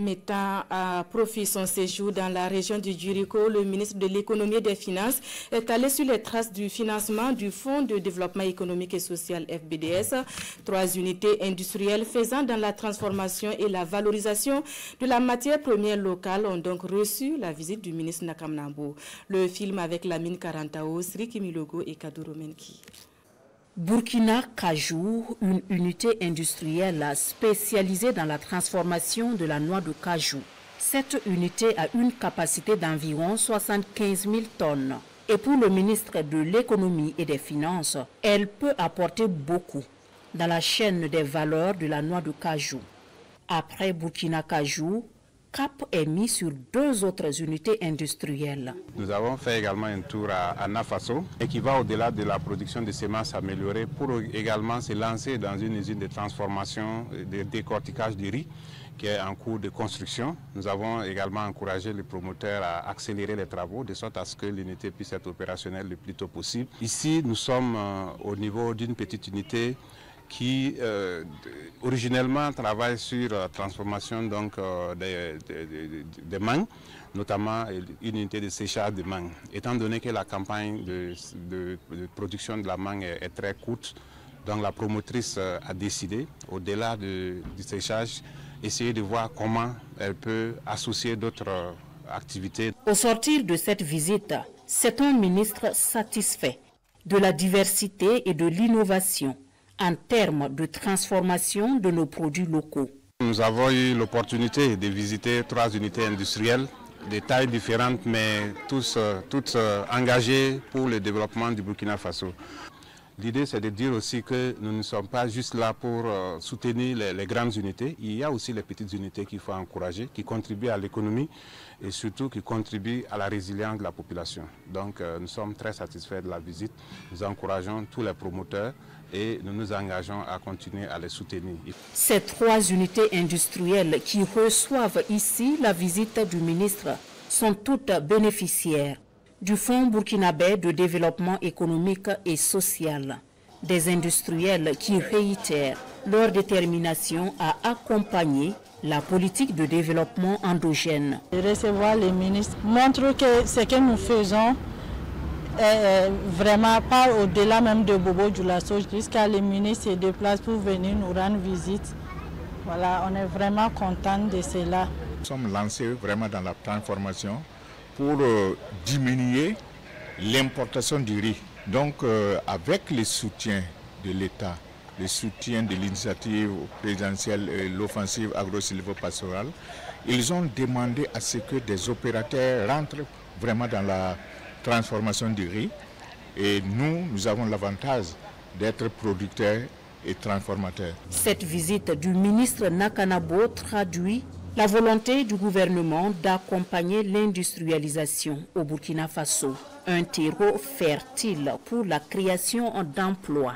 Mettant à profit son séjour dans la région du Djuriko, le ministre de l'Économie et des Finances est allé sur les traces du financement du Fonds de développement économique et social FBDS. 3 unités industrielles faisant dans la transformation et la valorisation de la matière première locale ont donc reçu la visite du ministre Nakamnambo. Le film avec Lamine Karantao, Sri Kimilogo et Kaduro Menki. Burkina Cajou, une unité industrielle spécialisée dans la transformation de la noix de cajou. Cette unité a une capacité d'environ 75 000 tonnes. Et pour le ministre de l'Économie et des Finances, elle peut apporter beaucoup dans la chaîne des valeurs de la noix de cajou. Après Burkina Cajou, cap est mis sur 2 autres unités industrielles. Nous avons fait également un tour à Nafaso et qui va au-delà de la production de semences améliorées pour également se lancer dans une usine de transformation, de décortiquage du riz qui est en cours de construction. Nous avons également encouragé les promoteurs à accélérer les travaux de sorte à ce que l'unité puisse être opérationnelle le plus tôt possible. Ici, nous sommes au niveau d'une petite unité qui originellement travaille sur la transformation donc, des mangues, notamment une unité de séchage de mangues. Étant donné que la campagne de production de la mangue est très courte, donc la promotrice a décidé, au-delà du séchage, essayer de voir comment elle peut associer d'autres activités. Au sortir de cette visite, c'est un ministre satisfait de la diversité et de l'innovation en termes de transformation de nos produits locaux. Nous avons eu l'opportunité de visiter 3 unités industrielles de tailles différentes, mais toutes engagées pour le développement du Burkina Faso. L'idée, c'est de dire aussi que nous ne sommes pas juste là pour soutenir les grandes unités. Il y a aussi les petites unités qu'il faut encourager, qui contribuent à l'économie et surtout qui contribuent à la résilience de la population. Donc nous sommes très satisfaits de la visite. Nous encourageons tous les promoteurs et nous nous engageons à continuer à les soutenir. Ces 3 unités industrielles qui reçoivent ici la visite du ministre sont toutes bénéficiaires du Fonds burkinabé de développement économique et social. Des industriels qui réitèrent leur détermination à accompagner la politique de développement endogène. Recevoir les ministres montre que ce que nous faisons vraiment pas au-delà même de Bobo Dioulasso, jusqu'à les ministres se déplacent pour venir nous rendre visite. Voilà, on est vraiment content de cela. Nous sommes lancés vraiment dans la transformation pour diminuer l'importation du riz. Donc avec le soutien de l'État, le soutien de l'initiative présidentielle et l'offensive agro-silvopastorale, ils ont demandé à ce que des opérateurs rentrent vraiment dans la transformation du riz. Et nous avons l'avantage d'être producteurs et transformateurs. Cette visite du ministre Nakanabo traduit la volonté du gouvernement d'accompagner l'industrialisation au Burkina Faso, un terreau fertile pour la création d'emplois.